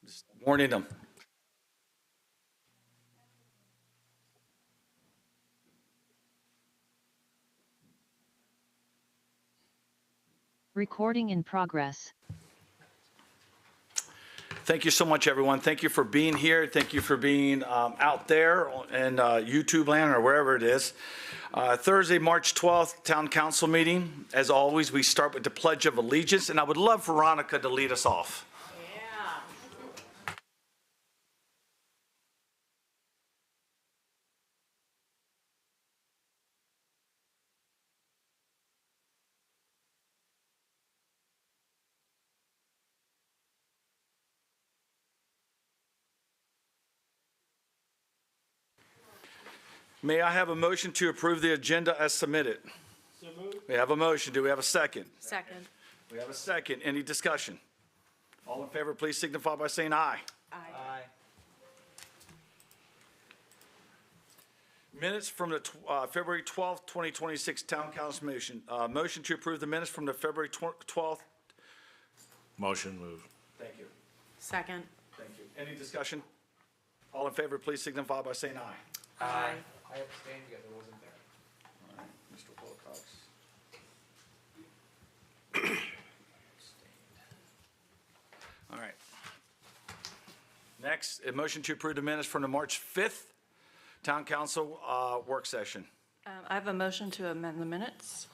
Just warning them. Recording in progress. Thank you so much, everyone. Thank you for being here. Thank you for being out there in YouTube land or wherever it is. Thursday, March 12th, Town Council meeting. As always, we start with the Pledge of Allegiance, and I would love Veronica to lead us off. May I have a motion to approve the agenda as submitted? So moved. We have a motion. Do we have a second? Second. We have a second. Any discussion? All in favor, please signify by saying aye. Aye. Minutes from the February 12th, 2026 Town Council motion. Motion to approve the minutes from the February 12th. Motion moved. Thank you. Second. Thank you. Any discussion? All in favor, please signify by saying aye. Aye. I abstained because I wasn't there. All right, Mr. Wilcox. All right. Next, a motion to approve the minutes from the March 5th Town Council work session. I have a motion to amend the minutes.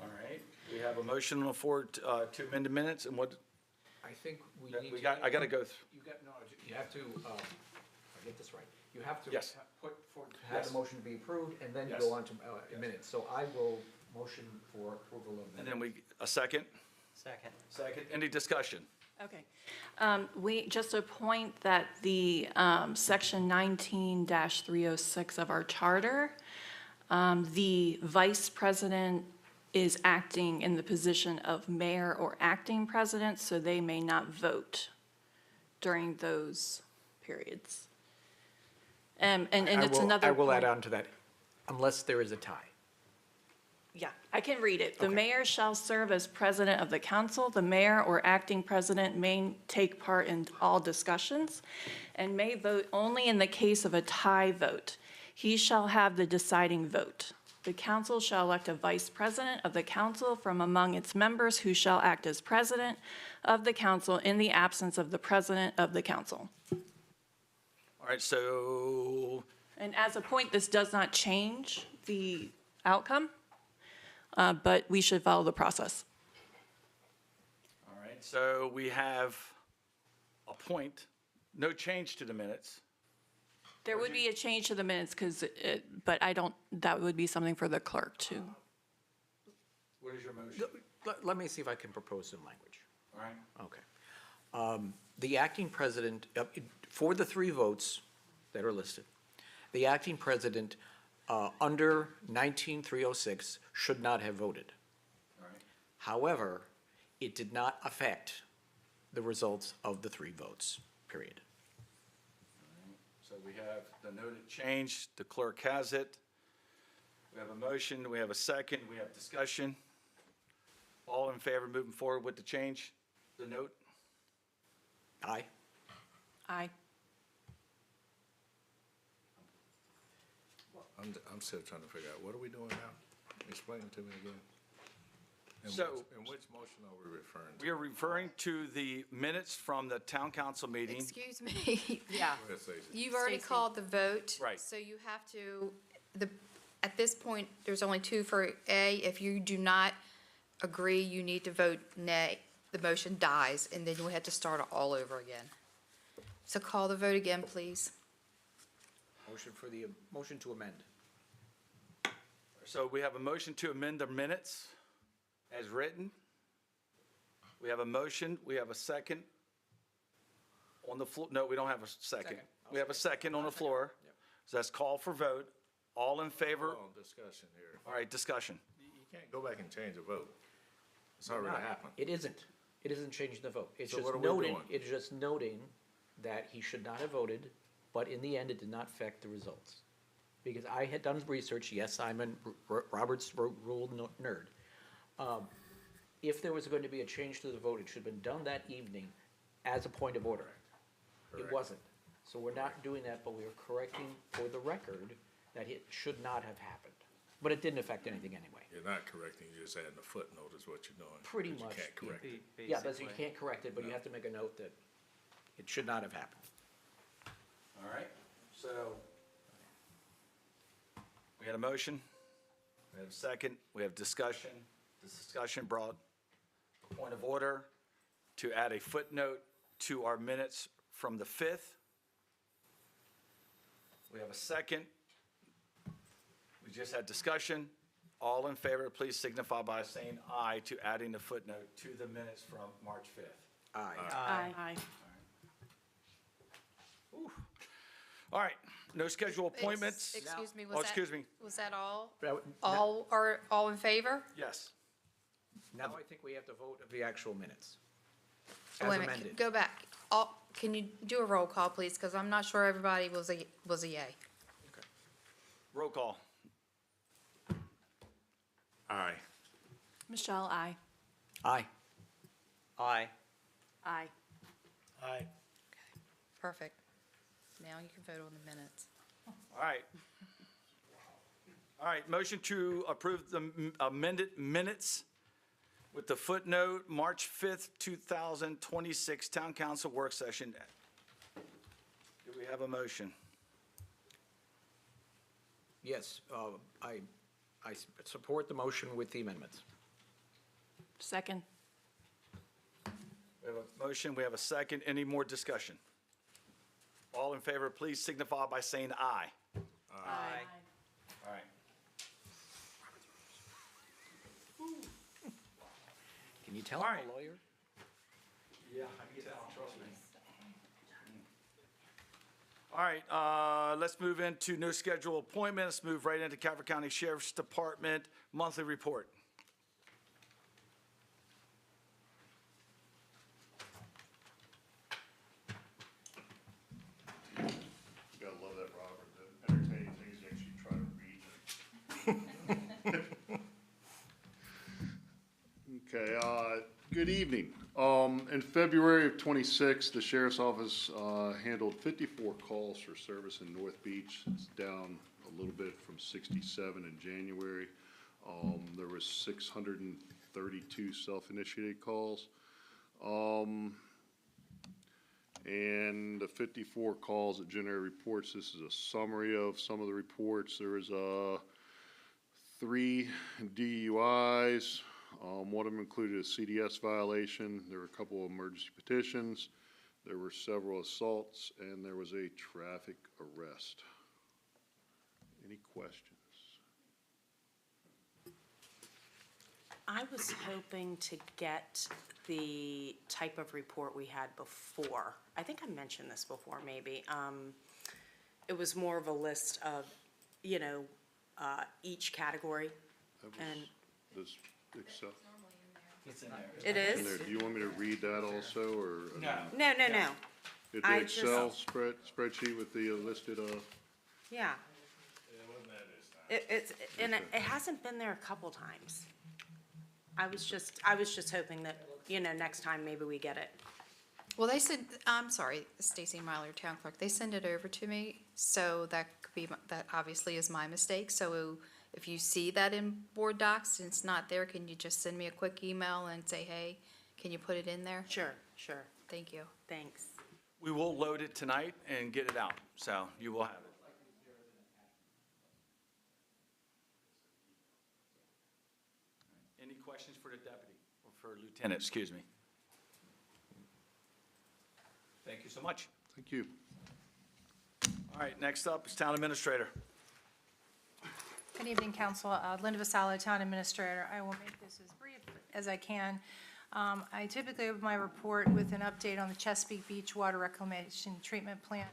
All right, we have a motion on the floor to amend the minutes, and what, I think we need to. I gotta go through. You have to, if I get this right, you have to. Yes. Have Yes. the motion to be approved, and then you Yes. go on to Yes. minutes. So I will motion for approval of And minutes. then a second? Second. Second, any discussion? Okay. Just a point that the section 19-306 of our charter, the vice president is acting in the position of mayor or acting president, so they may not vote during those periods. And it's another I will add point. on to that, unless there is a tie. Yeah, I can read it. The Okay. mayor shall serve as president of the council. The mayor or acting president may take part in all discussions and may vote only in the case of a tie vote. He shall have the deciding vote. The council shall elect a vice president of the council from among its members who shall act as president of the council in the absence of the president of the council. All right, so, And as a point, this does not change the outcome, but we should follow the process. all right, so we have a point, no change to the minutes. There would be a change to the minutes but that would be something for the clerk to. What is your motion? Let me see if I can propose some language. All right, Okay. The acting president, for the three votes that are listed, the acting president under 19-306 should not have voted. all right. However, it did not affect the results of the three votes, period. So we have the noted change, the clerk has it. We have a motion, we have a second, we have discussion. All in favor moving forward with the change, the note? Aye? Aye. I'm still trying to figure out, what are we doing now? Explain it to me again. In So- which motion are we referring to? We are referring to the minutes from the town council meeting. Excuse me. Yeah. Go ahead, Stacey. You've already Stacy. called the vote. Right. So you have to, at this point, there's only two for A. If you do not agree, you need to vote nay. The motion dies, and then you'll have to start all over again. So call the vote again, please. Motion to amend. So we have a motion to amend the minutes as written. We have a motion, we have a second on the floor. No, we don't have a second. Second. We have a second on the floor. So that's call for vote. All in favor? Hold on, discussion here. All right, discussion. You can't go back and change a vote. It's already happened. It isn't. It isn't changing the vote. It's So just what are we noting, doing? it's just noting that he should not have voted, but in the end, it did not affect the results. Because I had done research, yes, I'm a Robert's rule nerd. If there was going to be a change to the vote, it should have been done that evening as a point of order. It wasn't. So we're not doing that, but we are correcting for the record that it should not have happened. But it didn't affect anything anyway. You're not correcting, you're just adding a footnote is what you're doing. Pretty but much. You can't correct it. Yeah, but you can't correct it, but you have to make a note that it should not have happened. All right, so we had a motion, we have a second, we have discussion. This discussion brought a point of order to add a footnote to our minutes from the 5th. We have a second. We just had discussion. All in favor, please signify by saying aye to adding the footnote to the minutes from March 5th. Aye. Aye. All right, no scheduled appointments? Excuse me, Oh, excuse me. was that all? Now- All in favor? Yes. Now I think we have to vote of the actual minutes. Wait As a minute, amended. go back. Can you do a roll call, please? Because I'm not sure everybody was a yay. Roll call. Aye. Michelle, aye. Aye. Aye. Aye. Aye. Perfect. Now you can vote on the minutes. All right. All right, motion to approve the amended minutes with the footnote, March 5th, 2026, Town Council Work Session. Do we have a motion? Yes, I support the motion with the amendments. Second. We have a motion, we have a second. Any more discussion? All in favor, please signify by saying aye. Aye. All right. Can you tell All I'm right. a lawyer? Yeah, I can tell, trust me. All right, let's move into no scheduled appointments, move right into Calvert County Sheriff's Department monthly report. You gotta love that, Robert, the entertaining things you actually try to read. Okay, good evening. In February of '26, the sheriff's office, handled 54 calls for service in North Beach. It's down a little bit from 67 in January. There was 632 self-initiated calls. And the 54 calls that generated reports, this is a summary of some of the reports. There was 3 DUIs. One of them included a CDS violation. There were a couple of emergency petitions. There were several assaults, and there was a traffic arrest. Any questions? I was hoping to get the type of report we had before. I think I mentioned this before, maybe. It was more of a list of, each category. That was And this Excel It's in there. it in there. is? Do you want me to read that also, or? No. No. The I Excel just- spreadsheet with the listed, Yeah. And it hasn't been there a couple times. I was just hoping that, next time maybe we get it. Well, they said, I'm sorry, Stacy Myler, Town Clerk, they send it over to me, so that could be, that obviously is my mistake. So if you see that in board docs and it's not there, can you just send me a quick email and say, hey, can you put it in there? Sure. Thank you. Thanks. We will load it tonight and get it out, so you will have it. Any questions for the deputy, or for lieutenant, excuse me? Thank you so much. thank you. All right, next up is town administrator. Good evening, Council. Linda Vassallo, Town Administrator. I will make this as brief as I can. I typically have my report with an update on the Chesapeake Beach Water Reclamation Treatment Plant.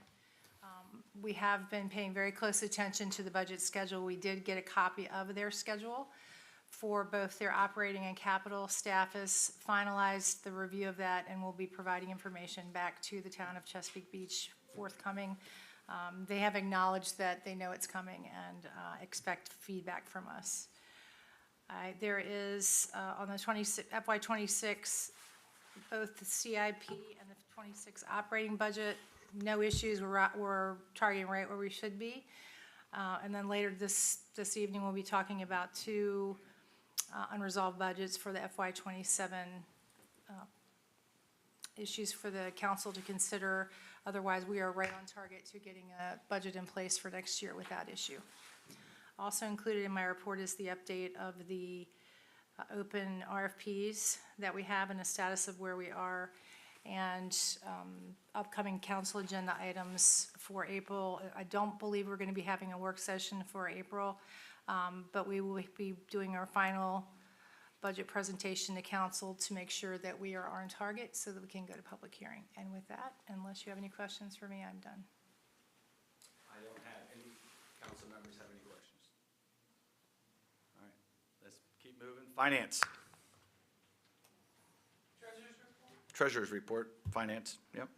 We have been paying very close attention to the budget schedule. We did get a copy of their schedule for both their operating and capital. Staff has finalized the review of that and will be providing information back to the town of Chesapeake Beach forthcoming. They have acknowledged that they know it's coming and expect feedback from us. There is, on the FY '26, both the CIP and the '26 operating budget no issues, we're targeting right where we should be. And then later this evening, we'll be talking about two unresolved budgets for the FY '27 issues for the council to consider. Otherwise, we are right on target to getting a budget in place for next year without issue. Also included in my report is the update of the open RFPs that we have and the status of where we are, and upcoming council agenda items for April. I don't believe we're going to be having a work session for April, but we will be doing our final budget presentation to council to make sure that we are on target so that we can go to public hearing. And with that, unless you have any questions for me, I'm done. I don't have any council members have any questions. All right, let's keep moving. Finance. Treasurer's report, finance, yep.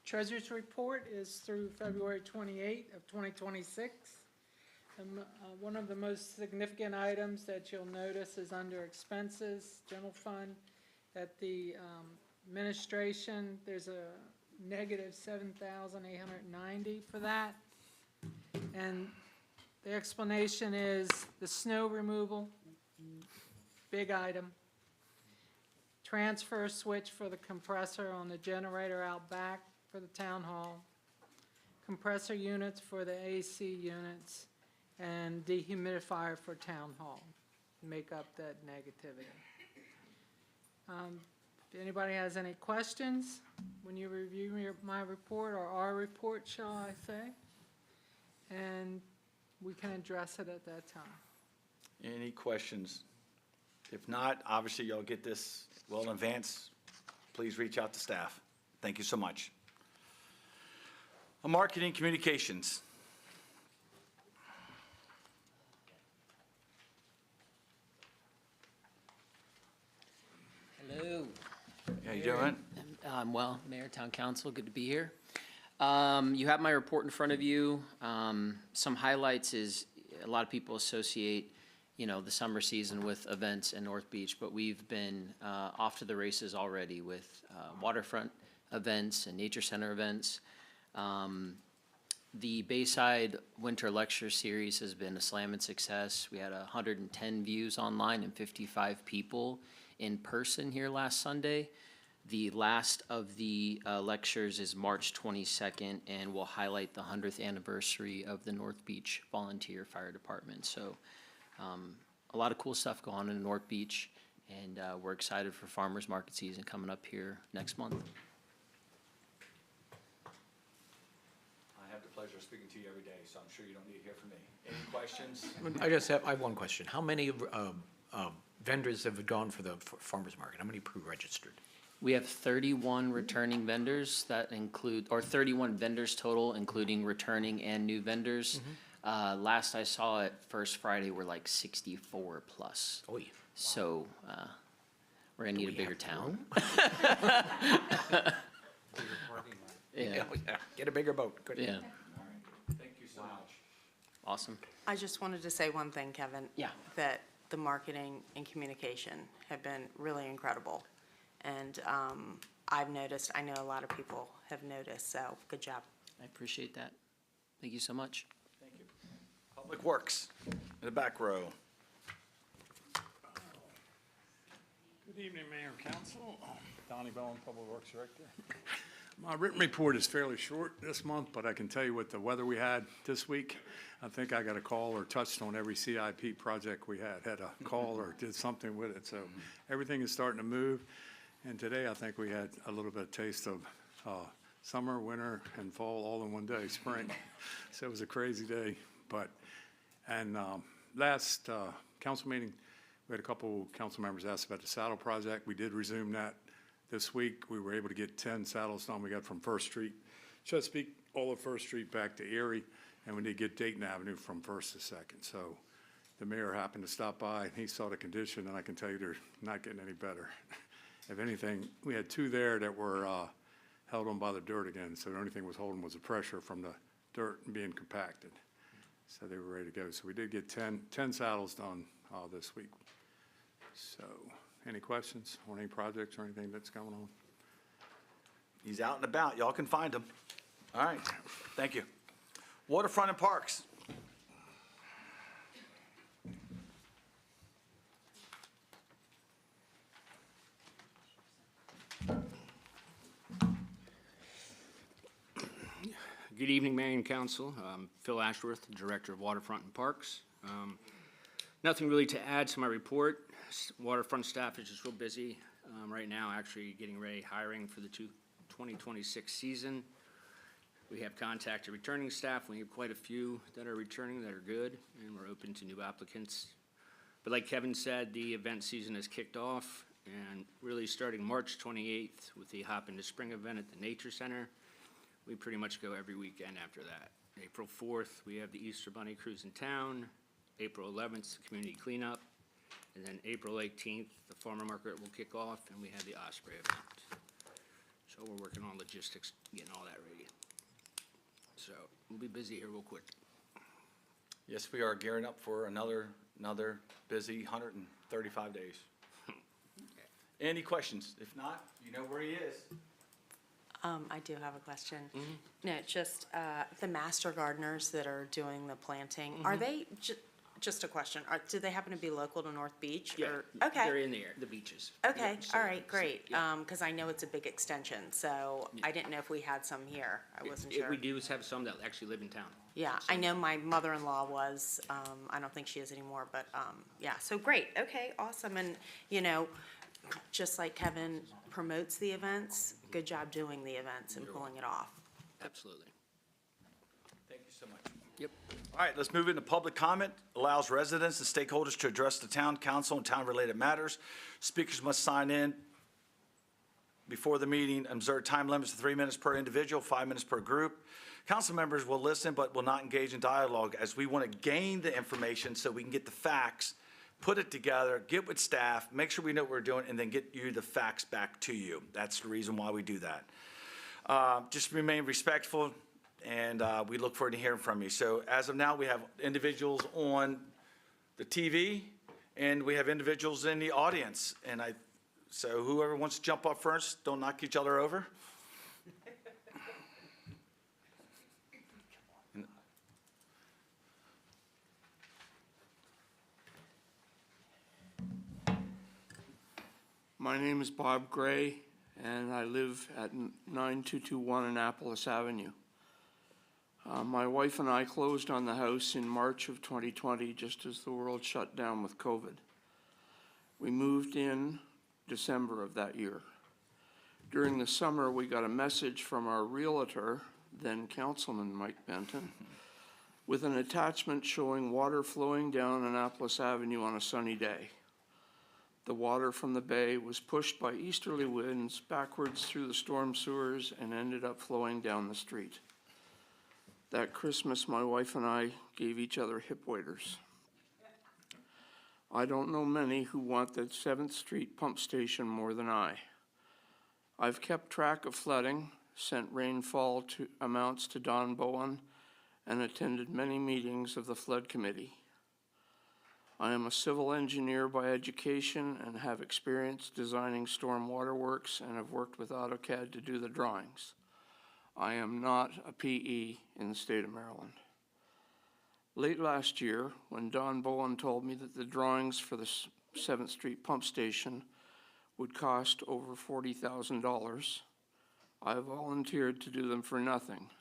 Treasurer's report is through February 28th of 2026. One of the most significant items that you'll notice is under expenses, general fund. At the administration, there's a negative $7,890 for that. And the explanation is the snow removal, big item. Transfer switch for the compressor on the generator out back for the town hall. Compressor units for the AC units, and dehumidifier for town hall, make up that negativity. If anybody has any questions, when you review my report, or our report, shall I say, and we can address it at that time. Any questions? If not, obviously y'all get this well in advance. Please reach out to staff. Thank you so much. Marketing communications. Hello. How you doing? Well, Mayor, Town Council, good to be here. You have my report in front of you. Some highlights is a lot of people associate, the summer season with events in North Beach, but we've been off to the races already with waterfront events and nature center events. The Bayside Winter Lecture Series has been a slamming success. We had 110 views online and 55 people in person here last Sunday. The last of the lectures is March 22nd, and will highlight the 100th anniversary of the North Beach Volunteer Fire Department. So a lot of cool stuff going on in North Beach, and we're excited for farmers market season coming up here next month. I have the pleasure of speaking to you every day, so I'm sure you don't need to hear from me. Any questions? I have one question. How many vendors have gone for the farmer's market? How many pre-registered? We have 31 returning vendors that include, or 31 vendors total, including returning and new vendors. Last I saw it, First Friday, we're like 64 plus. Oh, yeah. So we're gonna need a bigger town. Yeah, Get a bigger boat. Good. yeah, Thank you so much. awesome. I just wanted to say one thing, Kevin. Yeah. That the marketing and communication have been really incredible. And I've noticed, I know a lot of people have noticed, so good job. I appreciate that. Thank you so much. Thank you. Public Works, in the back row. Good evening, Mayor and Council. Donnie Bowen, Public Works Director. My written report is fairly short this month, but I can tell you what the weather we had this week. I think I got a call or touched on every CIP project we had a call or did something with it. So everything is starting to move. And today, I think we had a little bit of taste of summer, winter, and fall all in one day, spring. So it was a crazy day. And last council meeting, we had a couple council members ask about the saddle project. We did resume that this week. We were able to get 10 saddles done. We got from First Street, Chesapeake, all of First Street back to Erie, and we did get Dayton Avenue from First to Second. So the mayor happened to stop by, and he saw the condition, and I can tell you they're not getting any better. If anything, we had 2 there that were held on by the dirt again, so the only thing was holding was the pressure from the dirt being compacted. said they were ready to go. So we did get 10 saddles done this week. So, any questions on any projects or anything that's going on? He's out and about. Y'all can find him. All right, thank you. Waterfront and Parks. Good evening, Mayor and Council. Phil Ashworth, Director of Waterfront and Parks. Nothing really to add to my report. Waterfront staff is just real busy right now, actually getting ready, hiring for the 2026 season. We have contacted returning staff. We have quite a few that are returning that are good, and we're open to new applicants. But like Kevin said, the event season has kicked off, and really starting March 28th with the Hop into Spring event at the Nature Center. We pretty much go every weekend after that. April 4th, we have the Easter Bunny Cruise in town. April 11th, the community cleanup. And then April 18th, the farmer market will kick off, and we have the Osprey event. So we're working on logistics, getting all that ready. So we'll be busy here real quick. Yes, we are gearing up for another busy 135 days. Any questions? If not, you know where he is. I do have a question. No, just the master gardeners that are doing the planting, are they, just a question, do they happen to be local to North Beach? or- Okay. They're in the beaches. Okay, Yeah, so- all right, great. yeah. Because I know it's a big extension, so I didn't know if we had some here. I wasn't sure. We do have some that actually live in town. Yeah, I know my mother-in-law was, I don't think she is anymore, but, yeah, so great, okay, awesome. And, you know, just like Kevin promotes the events, good job doing the events and pulling it off. Absolutely. Thank you so much. Yep. All right, let's move into public comment. Allows residents and stakeholders to address the town council and town-related matters. Speakers must sign in before the meeting. Observe time limits of 3 minutes per individual, 5 minutes per group. Council members will listen but will not engage in dialogue, as we want to gain the information so we can get the facts, put it together, get with staff, make sure we know what we're doing, and then get you the facts back to you. That's the reason why we do that. Just remain respectful, and we look forward to hearing from you. So as of now, we have individuals on the TV, and we have individuals in the audience. So whoever wants to jump up first, don't knock each other over. My name is Bob Gray, and I live at 9221 Annapolis Avenue. My wife and I closed on the house in March of 2020, just as the world shut down with COVID. We moved in December of that year. During the summer, we got a message from our realtor, then Councilman Mike Benton, with an attachment showing water flowing down Annapolis Avenue on a sunny day. The water from the bay was pushed by easterly winds backwards through the storm sewers and ended up flowing down the street. That Christmas, my wife and I gave each other hip waders. I don't know many who want the 7th Street pump station more than I. I've kept track of flooding, sent rainfall amounts to Don Bowen, and attended many meetings of the flood committee. I am a civil engineer by education and have experience designing stormwater works and have worked with AutoCAD to do the drawings. I am not a PE in the state of Maryland. Late last year, when Don Bowen told me that the drawings for the 7th Street pump station would cost over $40,000, I volunteered to do them for nothing,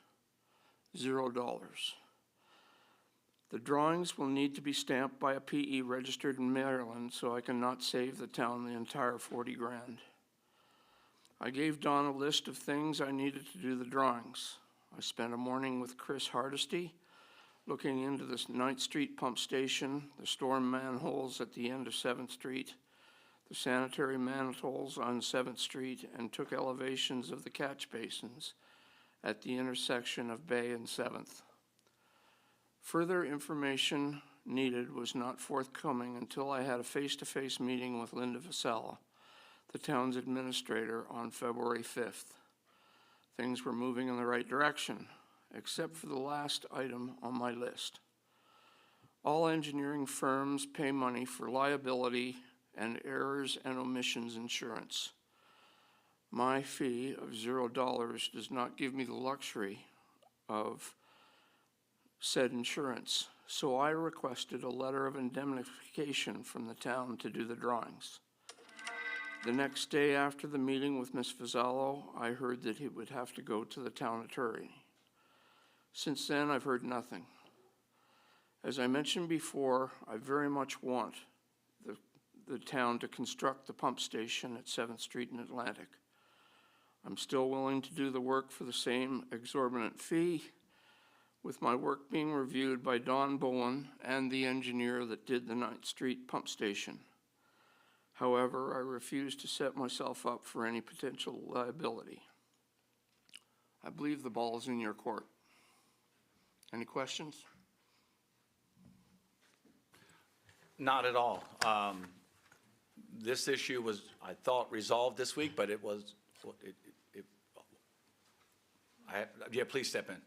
$0. The drawings will need to be stamped by a PE registered in Maryland, so I cannot save the town the entire 40 grand. I gave Don a list of things I needed to do the drawings. I spent a morning with Chris Hardesty looking into this 9th Street pump station, the storm manholes at the end of 7th Street, the sanitary manholes on 7th Street, and took elevations of the catch basins at the intersection of Bay and 7th. Further information needed was not forthcoming until I had a face-to-face meeting with Linda Vasella, the town's administrator, on February 5th. Things were moving in the right direction, except for the last item on my list. all engineering firms pay money for liability and errors and omissions insurance. My fee of $0 does not give me the luxury of said insurance, so I requested a letter of indemnification from the town to do the drawings. The next day after the meeting with Ms. Vazzalo, I heard that it would have to go to the town attorney. Since then, I've heard nothing. As I mentioned before, I very much want the town to construct the pump station at 7th Street and Atlantic. I'm still willing to do the work for the same exorbitant fee, with my work being reviewed by Don Bowen and the engineer that did the 9th Street pump station. However, I refuse to set myself up for any potential liability. I believe the ball is in your court. Any questions? Not at all. This issue was, I thought, resolved this week, but it was, yeah, please step in.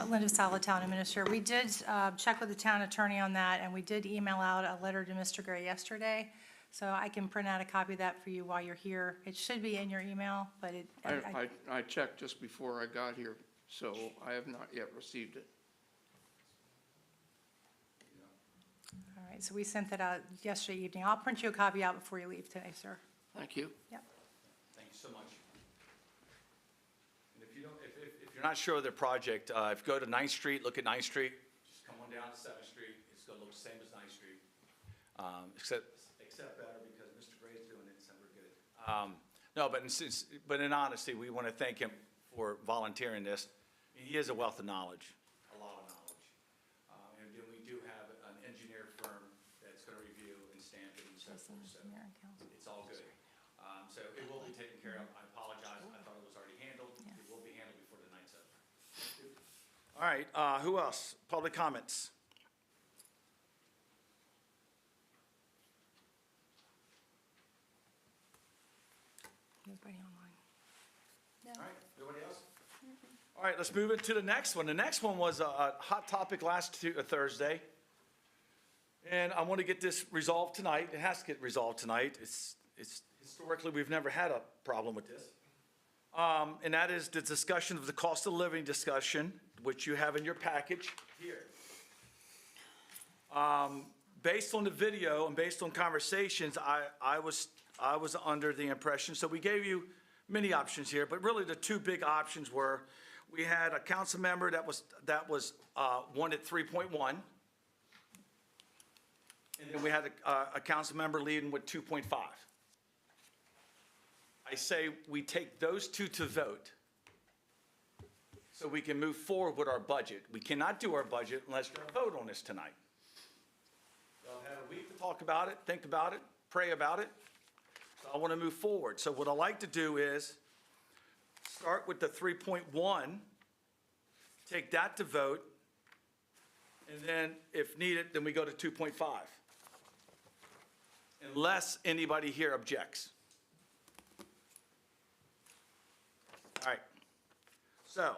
Linda Sala, Town Administrator. We did check with the town attorney on that, and we did email out a letter to Mr. Gray yesterday. So I can print out a copy of that for you while you're here. It should be in your email, but it. I checked just before I got here, so I have not yet received it. All right, so we sent that out yesterday evening. I'll print you a copy out before you leave today, sir. Thank you. Yep. Thank you so much. And if you don't, if you're not sure of the project, if you go to 9th Street, look at 9th Street, just come on down to 7th Street. It's going to look the same as 9th Street, except better because Mr. Gray's doing it, so we're good. No, but in honesty, we want to thank him for volunteering this. He is a wealth of knowledge, a lot of knowledge. And then we do have an engineer firm that's going to review and stamp it and so forth. So it's all good. So it will be taken care of. I apologize. I thought it was already handled. It will be handled before the night's over. All right, who else? Public comments. Nobody online. All right, nobody else? All right, let's move into the next one. The next one was a hot topic last Thursday. And I want to get this resolved tonight. It has to get resolved tonight. It's historically, we've never had a problem with this. And that is the discussion of the cost of living discussion, which you have in your package here. Based on the video and based on conversations, I was under the impression, so we gave you many options here, but really the two big options were, we had a council member that wanted 3.1, and then we had a council member leading with 2.5. I say we take those two to vote so we can move forward with our budget. We cannot do our budget unless you vote on this tonight. Y'all have a week to talk about it, think about it, pray about it. So I want to move forward. So what I like to do is start with the 3.1, take that to vote, and then if needed, then we go to 2.5. Unless anybody here objects. All right. So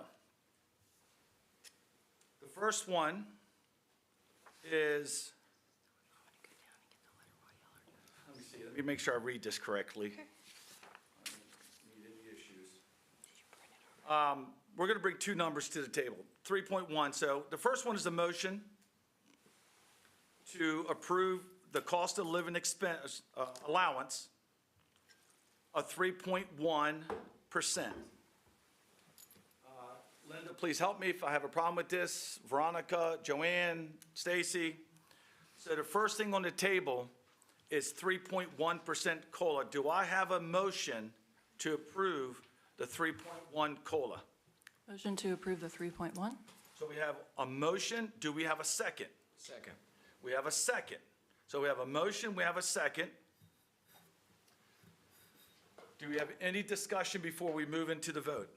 the first one is, let me see, let me make sure I read this correctly. I don't need any issues. We're going to bring two numbers to the table, 3.1. So the first one is the motion to approve the cost of living expense allowance of 3.1%. Linda, please help me if I have a problem with this. Veronica, Joanne, Stacy. So the first thing on the table is 3.1% COLA. Do I have a motion to approve the 3.1 COLA? Motion to approve the 3.1? So we have a motion. Do we have a second? Second. We have a second. So we have a motion, we have a second. Do we have any discussion before we move into the vote?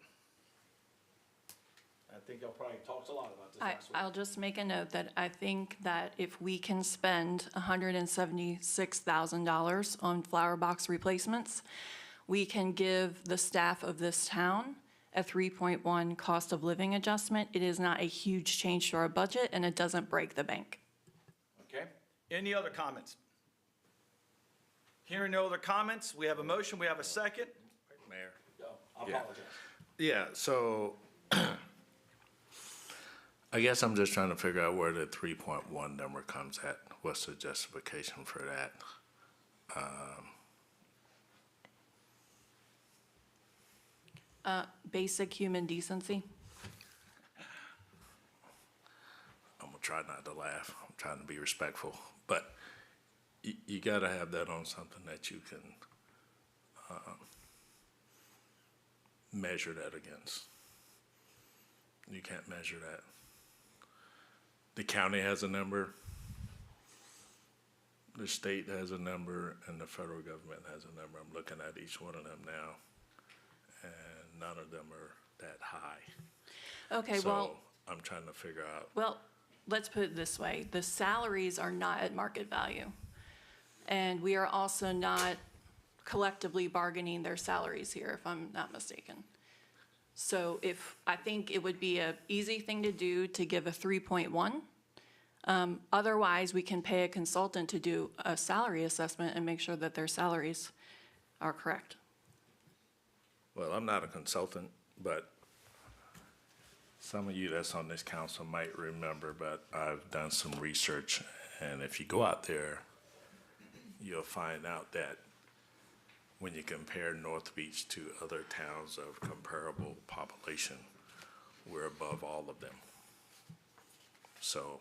I think y'all probably talked a lot about this last week. I'll just make a note that I think that if we can spend $176,000 on flower box replacements, we can give the staff of this town a 3.1 cost of living adjustment. It is not a huge change to our budget, and it doesn't break the bank. Any other comments? Hearing no other comments, we have a motion, we have a second. Mayor? I Yeah. apologize. Yeah, so I guess I'm just trying to figure out where the 3.1 number comes at. What's the justification for that? Basic human decency. I'm gonna try not to laugh. I'm trying to be respectful, but you gotta have that on something that you can measure that against. You can't measure that. The county has a number, the state has a number, and the federal government has a number. I'm looking at each one of them now, and none of them are that high. Okay, well, So I'm trying to figure out. well, let's put it this way. The salaries are not at market value. And we are also not collectively bargaining their salaries here, if I'm not mistaken. So I think it would be an easy thing to do to give a 3.1. Otherwise, we can pay a consultant to do a salary assessment and make sure that their salaries are correct. Well, I'm not a consultant, but some of you that's on this council might remember, but I've done some research, and if you go out there, you'll find out that when you compare North Beach to other towns of comparable population, we're above all of them. So,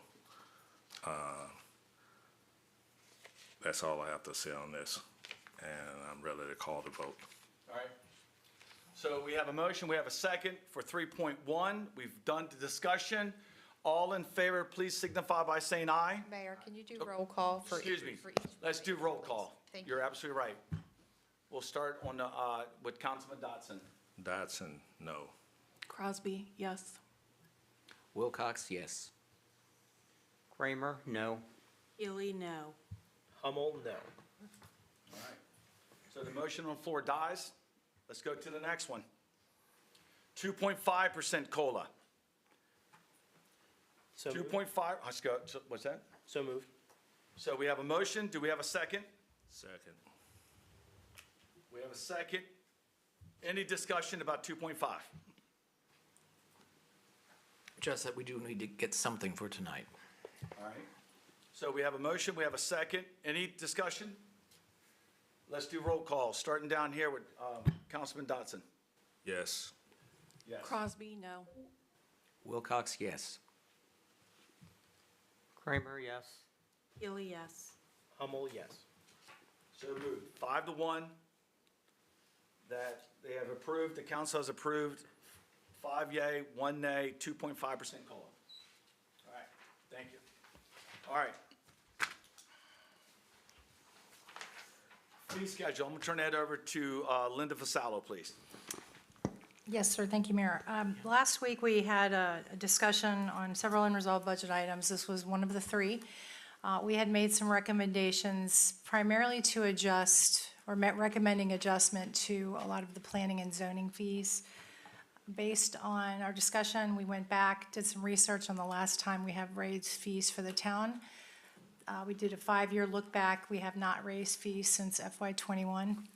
that's all I have to say on this, and I'm ready to call the vote. All right. So we have a motion, we have a second for 3.1. We've done the discussion. All in favor, please signify by saying aye. Mayor, can you do roll call for each? Excuse me. for each Let's do roll call. Thank You're absolutely right. We'll start on the, with Councilman Dotson. Dodson, no. Crosby, yes. Wilcox, yes. Kramer, no. Illy, no. Hummel, no. All right. So the motion on the floor dies. Let's go to the next one. 2.5% COLA. So moved. 2.5, let's go, what's that? So moved. So we have a motion. Do we have a second? Second. We have a second. Any discussion about 2.5? Just that we do need to get something for tonight. All right. So we have a motion, we have a second. Any discussion? Let's do roll call, starting down here with Councilman Dotson. Yes. Yes. Crosby, no. Wilcox, yes. Kramer, yes. Illy, yes. Hummel, yes. So moved. 5-1. That they have approved, the council has approved. 5 yea, 1 nay, 2.5% COLA. All right, thank you. All right. Fee schedule, I'm gonna turn that over to Linda Vassallo, please. Yes, sir. Thank you, Mayor. Last week, we had a discussion on several unresolved budget items. This was one of the three. We had made some recommendations primarily to adjust, or recommending adjustment to a lot of the planning and zoning fees. Based on our discussion, we went back, did some research on the last time we have raised fees for the town. We did a 5-year look back. We have not raised fees since FY '21.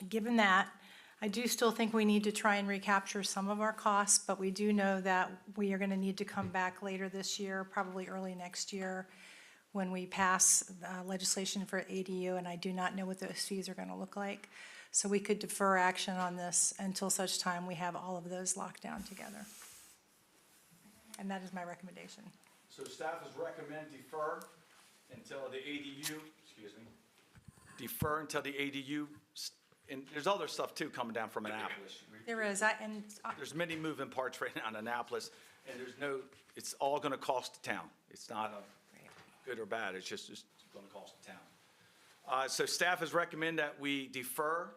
Given that, I do still think we need to try and recapture some of our costs, but we do know that we are going to need to come back later this year, probably early next year, when we pass legislation for ADU, and I do not know what those fees are going to look like. So we could defer action on this until such time we have all of those locked down together. And that is my recommendation. So staff has recommend defer until the ADU, defer until the ADU, and there's other stuff too coming down from Annapolis. There is, There's many moving parts right now in Annapolis, and it's all gonna cost the town. It's not good or bad, it's just gonna cost the town. So staff has recommended that we defer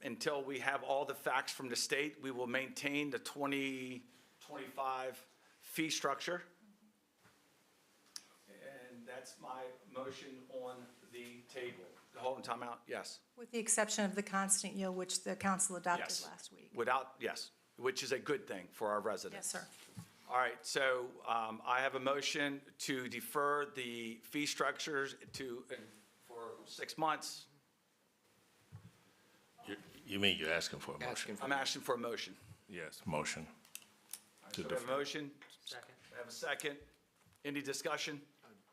until we have all the facts from the state. We will maintain the 2025 fee structure. And that's my motion on the table. Hold on, time out, yes. with the exception of the constant yield, which the council adopted Yes. last week. Without, yes, which is a good thing for our residents. Yes, sir. All right, so I have a motion to defer the fee structures for 6 months. You mean you're asking for a motion? Asking for- I'm asking for a motion. Yes, motion. So we have a motion. Second. We have a second. Any discussion?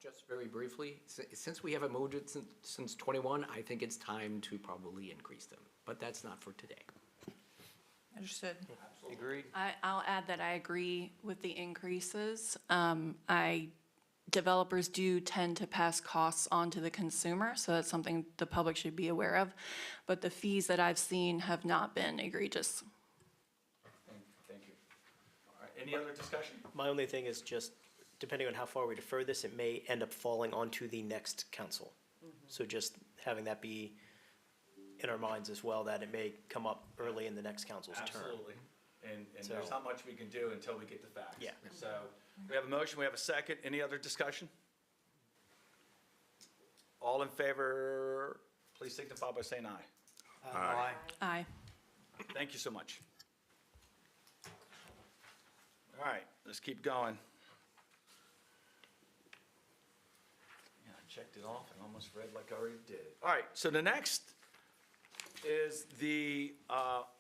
Just very briefly, since we haven't moved it since '21, I think it's time to probably increase them, but that's not for today. Understood. Agreed. I'll add that I agree with the increases. Developers do tend to pass costs on to the consumer, so that's something the public should be aware of. But the fees that I've seen have not been egregious. Thank you. All right, any other discussion? My only thing is just, depending on how far we defer this, it may end up falling onto the next council. So just having that be in our minds as well, that it may come up early in the next council's term. Absolutely. And So- there's not much we can do until we get the facts. Yeah. So we have a motion, we have a second. Any other discussion? All in favor, please signify by saying aye. Aye. Aye. Thank you so much. All right, let's keep going. Yeah, I checked it off and almost read like I already did it. All right, so the next is the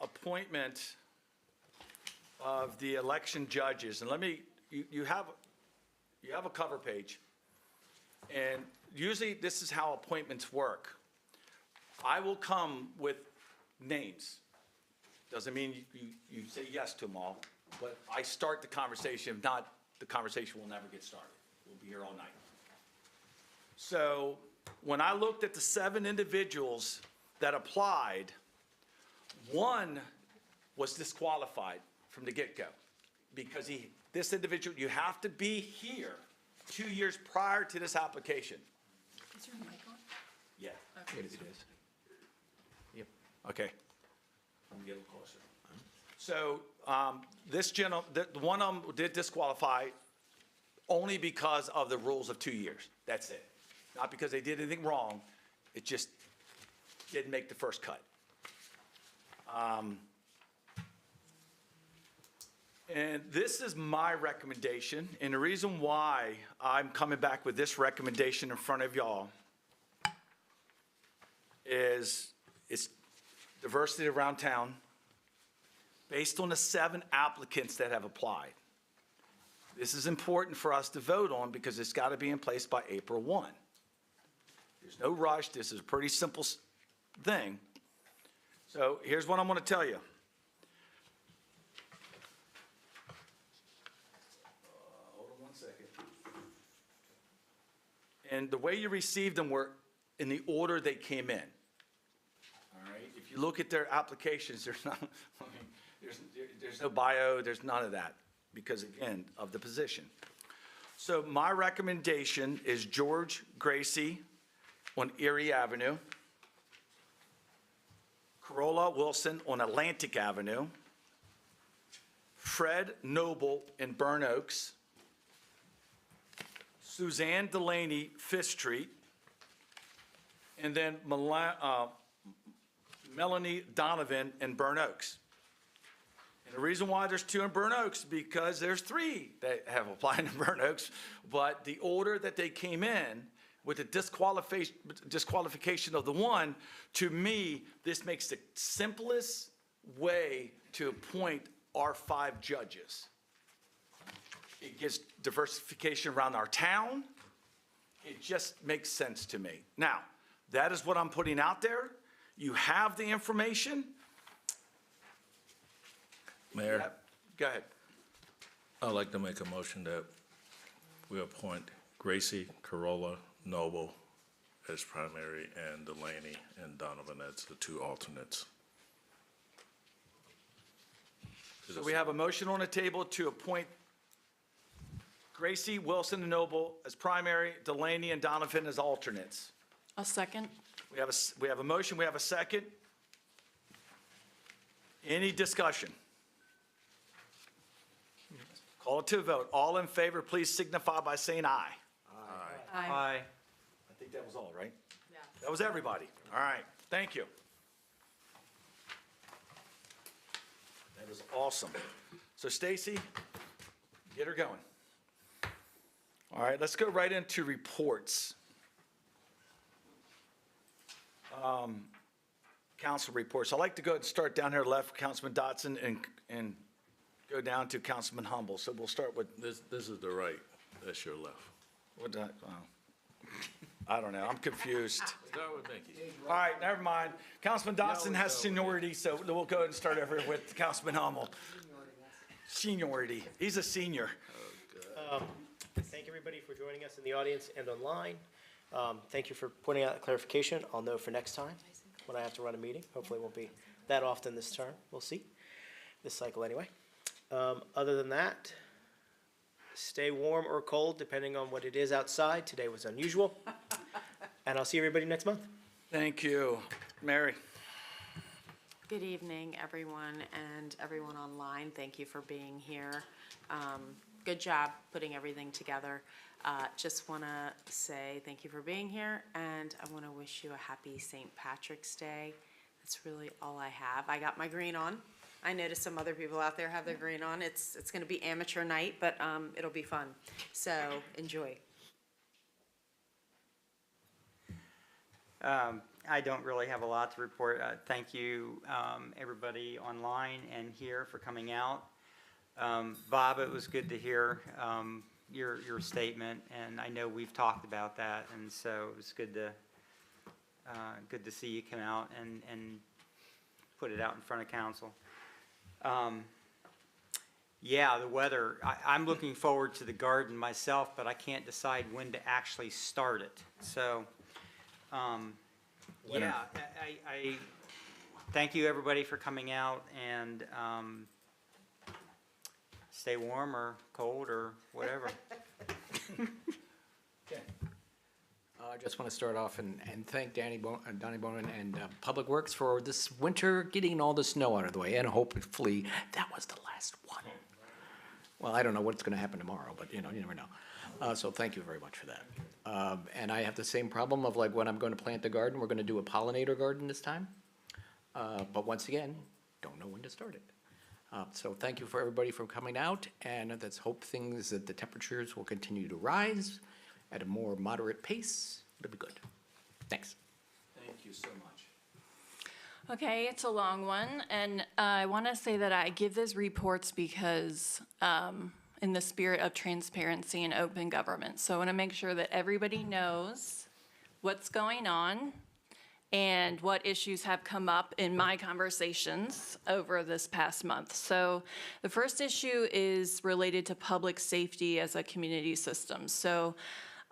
appointment of the election judges. And let me, you have a cover page. And usually this is how appointments work. I will come with names. Doesn't mean you say yes to them all, but I start the conversation. If not, the conversation will never get started. We'll be here all night. So when I looked at the 7 individuals that applied, one was disqualified from the get-go because this individual, you have to be here 2 years prior to this application. Is your mic on? Yeah. It is. Yep. Okay. Let me get a little closer. So this the one of them did disqualify only because of the rules of 2 years. That's it. Not because they did anything wrong. It just didn't make the first cut. And this is my recommendation, and the reason why I'm coming back with this recommendation in front of y'all is it's diversity around town based on the 7 applicants that have applied. This is important for us to vote on because it's got to be in place by April 1. There's no rush. This is a pretty simple thing. So here's what I'm going to tell you. Hold on one second. And the way you received them were in the order they came in. All right? If you look at their applications, there's not, there's no bio, there's none of that because, again, of the position. So my recommendation is George Gracie on Erie Avenue, Corolla Wilson on Atlantic Avenue, Fred Noble in Burn Oaks, Suzanne Delaney, Fifth Street, and then Melanie Donovan in Burn Oaks. And the reason why there's 2 in Burn Oaks, because there's 3 that have applied in Burn Oaks, but the order that they came in with the disqualification of the one, to me, this makes the simplest way to appoint our 5 judges. It gives diversification around our town. It just makes sense to me. Now, that is what I'm putting out there. You have the information. Mayor, Go ahead. I'd like to make a motion that we appoint Gracie, Corolla, Noble as primary, and Delaney and Donovan as the 2 alternates. So we have a motion on the table to appoint Gracie, Wilson, and Noble as primary, Delaney and Donovan as alternates. A second? We have a motion, we have a second. Any discussion? Call it to a vote. All in favor, please signify by saying aye. Aye. I think that was all, right? Yeah. That was everybody. All right, thank you. That was awesome. So Stacy, Get her going. All right, let's go right into reports. Council reports. I'd like to go ahead and start down here left, Councilman Dotson, and go down to Councilman Humble. So we'll start with, This is the right, that's your left. what did I don't know, I'm confused. Start with Mickey. All right, never mind. Councilman Dotson has seniority, so we'll go ahead and start over with Councilman Hummel. Seniority, he's a senior. Thank everybody for joining us in the audience and online. Thank you for pointing out the clarification. I'll know for next time when I have to run a meeting. Hopefully it won't be that often this term. We'll see. This cycle anyway. Other than that, stay warm or cold depending on what it is outside. Today was unusual. And I'll see everybody next month. Thank you. Mary? Good evening, everyone, and everyone online. Thank you for being here. Good job putting everything together. Just want to say thank you for being here, and I want to wish you a happy St. Patrick's Day. That's really all I have. I got my green on. I noticed some other people out there have their green on. It's going to be amateur night, but it'll be fun. So enjoy. I don't really have a lot to report. Thank you, everybody online and here for coming out. Bob, it was good to hear your statement, and I know we've talked about that, and so it was good to see you come out and put it out in front of council. Yeah, the weather. I'm looking forward to the garden myself, but I can't decide when to actually start it. So. Yeah, I thank you everybody for coming out, and stay warm or cold or whatever. I just want to start off and thank Donnie Bonin and Public Works for this winter, getting all the snow out of the way, and hopefully that was the last one. Well, I don't know what's going to happen tomorrow, but you never know. So thank you very much for that. And I have the same problem of like when I'm going to plant the garden, we're going to do a pollinator garden this time. But once again, don't know when to start it. So thank you for everybody for coming out, and let's hope that the temperatures will continue to rise at a more moderate pace. It'll be good. Thanks. Thank you so much. Okay, it's a long one, and I want to say that I give these reports because in the spirit of transparency and open government. So I want to make sure that everybody knows what's going on and what issues have come up in my conversations over this past month. So the first issue is related to public safety as a community system. So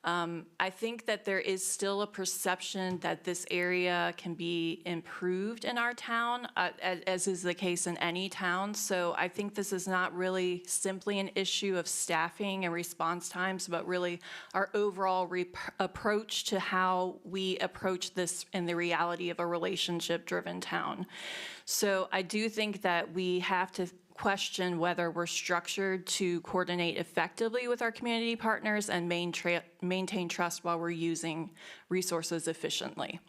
I think that there is still a perception that this area can be improved in our town, as is the case in any town. So I think this is not really simply an issue of staffing and response times, but really our overall approach to how we approach this in the reality of a relationship-driven town. So I do think that we have to question whether we're structured to coordinate effectively with our community partners and maintain trust while we're using resources efficiently.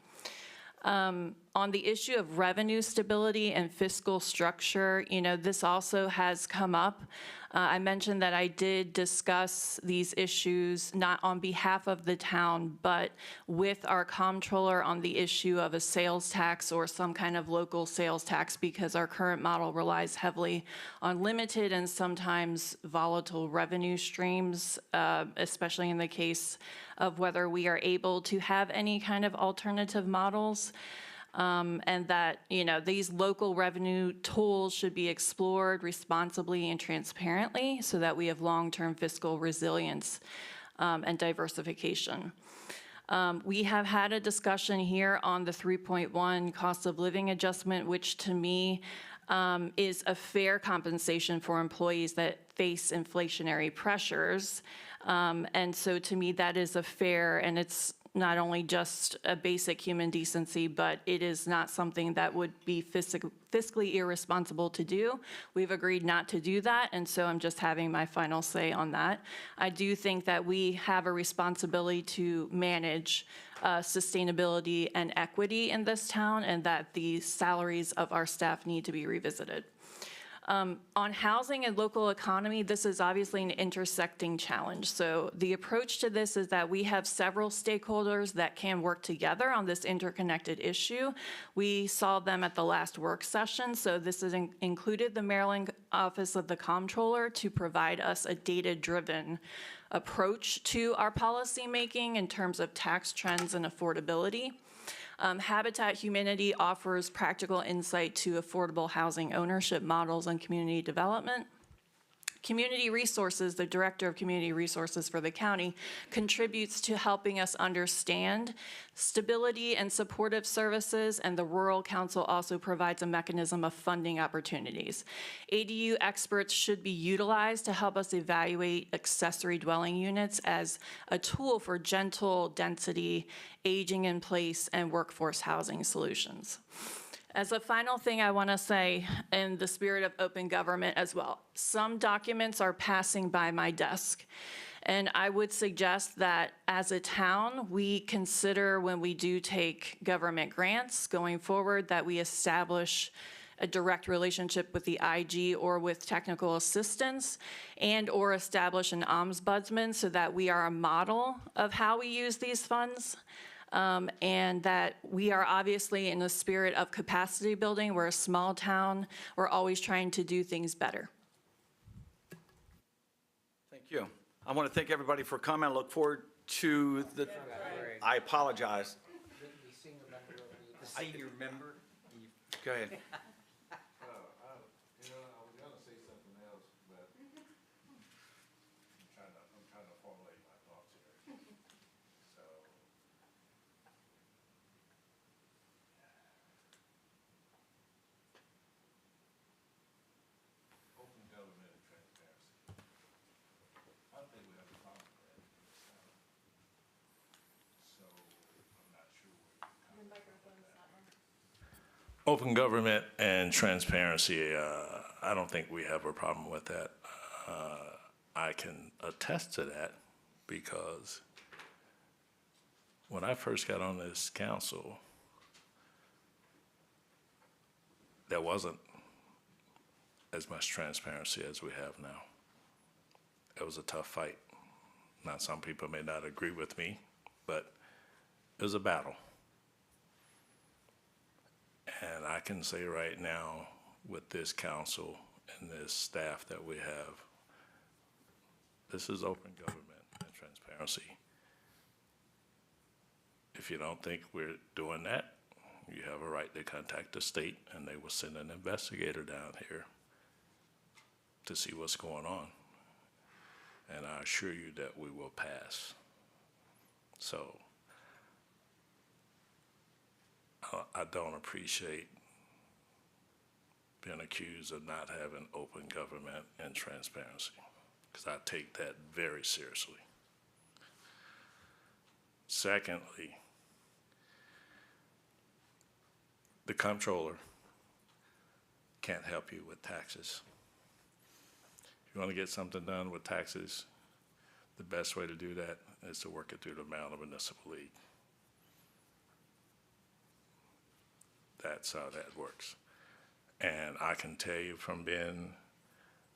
On the issue of revenue stability and fiscal structure, this also has come up. I mentioned that I did discuss these issues not on behalf of the town, but with our comptroller on the issue of a sales tax or some kind of local sales tax, because our current model relies heavily on limited and sometimes volatile revenue streams, especially in the case of whether we are able to have any kind of alternative models. And that, these local revenue tools should be explored responsibly and transparently so that we have long-term fiscal resilience and diversification. We have had a discussion here on the 3.1 cost of living adjustment, which to me is a fair compensation for employees that face inflationary pressures. And so to me, that is a fair, and it's not only just a basic human decency, but it is not something that would be fiscally irresponsible to do. We've agreed not to do that, and so I'm just having my final say on that. I do think that we have a responsibility to manage sustainability and equity in this town, and that the salaries of our staff need to be revisited. On housing and local economy, this is obviously an intersecting challenge. So the approach to this is that we have several stakeholders that can work together on this interconnected issue. We saw them at the last work session, so this has included the Maryland Office of the Comptroller to provide us a data-driven approach to our policymaking in terms of tax trends and affordability. Habitat Humanity offers practical insight to affordable housing ownership models and community development. Community Resources, the Director of Community Resources for the county, contributes to helping us understand stability and supportive services, and the Rural Council also provides a mechanism of funding opportunities. ADU experts should be utilized to help us evaluate accessory dwelling units as a tool for gentle density, aging in place, and workforce housing solutions. As a final thing, I want to say, in the spirit of open government as well, some documents are passing by my desk. And I would suggest that as a town, we consider when we do take government grants going forward that we establish a direct relationship with the IG or with technical assistance, and or establish an ombudsman so that we are a model of how we use these funds. And that we are obviously in the spirit of capacity building. We're a small town. We're always trying to do things better. Thank you. I want to thank everybody for coming. I look forward to the, I apologize. The senior member. Go ahead. Open government and transparency, I don't think we have a problem with that. I can attest to that because when I first got on this council, there wasn't as much transparency as we have now. It was a tough fight. Now, some people may not agree with me, but it was a battle. And I can say right now, with this council and this staff that we have, this is open government and transparency. If you don't think we're doing that, you have a right to contact the state, and they will send an investigator down here to see what's going on. And I assure you that we will pass. So I don't appreciate being accused of not having open government and transparency, because I take that very seriously. Secondly, the comptroller can't help you with taxes. If you want to get something done with taxes, the best way to do that is to work it through the Maryland Municipal League. That's how that works. And I can tell you from being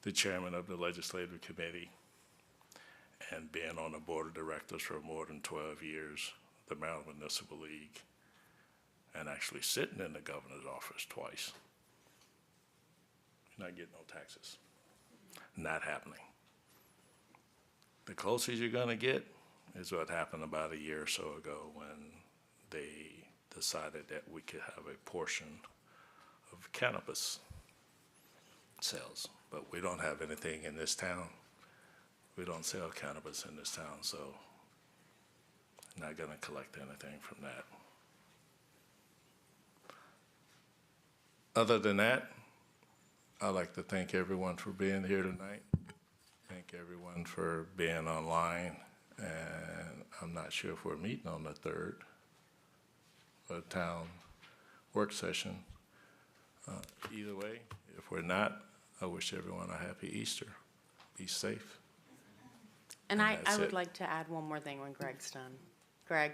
the chairman of the legislative committee and being on the board of directors for more than 12 years, the Maryland Municipal League, and actually sitting in the governor's office twice, you're not getting no taxes. Not happening. The closest you're gonna get is what happened about a year or so ago when they decided that we could have a portion of cannabis sales, but we don't have anything in this town. We don't sell cannabis in this town, so not gonna collect anything from that. Other than that, I'd like to thank everyone for being here tonight. Thank everyone for being online, and I'm not sure if we're meeting on the 3rd. A town work session. Either way, if we're not, I wish everyone a happy Easter. Be safe. And I that's would it. like to add one more thing when Greg's done. Greg,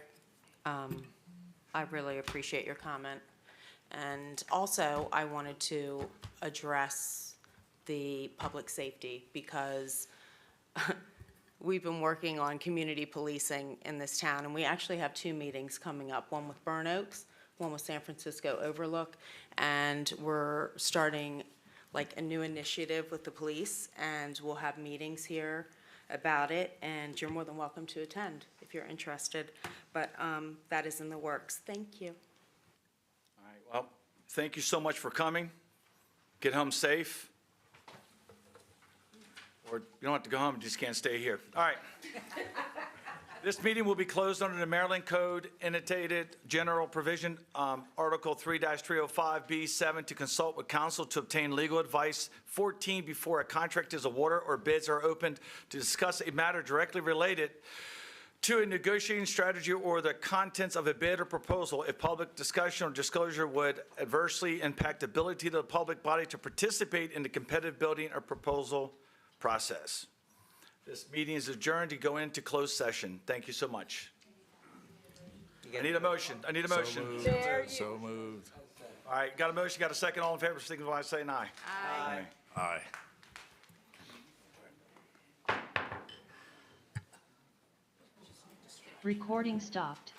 I really appreciate your comment. And also, I wanted to address the public safety, because we've been working on community policing in this town, and we actually have 2 meetings coming up, one with Burn Oaks, one with San Francisco Overlook, and we're starting like a new initiative with the police, and we'll have meetings here about it, and you're more than welcome to attend if you're interested. But that is in the works. Thank you. All right, well, thank you so much for coming. Get home safe. Or you don't have to go home, you just can't stay here. All right. This meeting will be closed under the Maryland Code annotated general provision, Article 3-305B7, to consult with counsel to obtain legal advice. 14, before a contract is awarded or bids are opened, to discuss a matter directly related to a negotiating strategy or the contents of a bid or proposal. If public discussion or disclosure would adversely impact the ability of the public body to participate in the competitive bidding or proposal process. This meeting is adjourned to go into closed session. Thank you so much. I need a motion. I need a motion. So moved. All right, got a motion, got a second. All in favor, signify by saying aye. Aye. Aye. Recording stopped.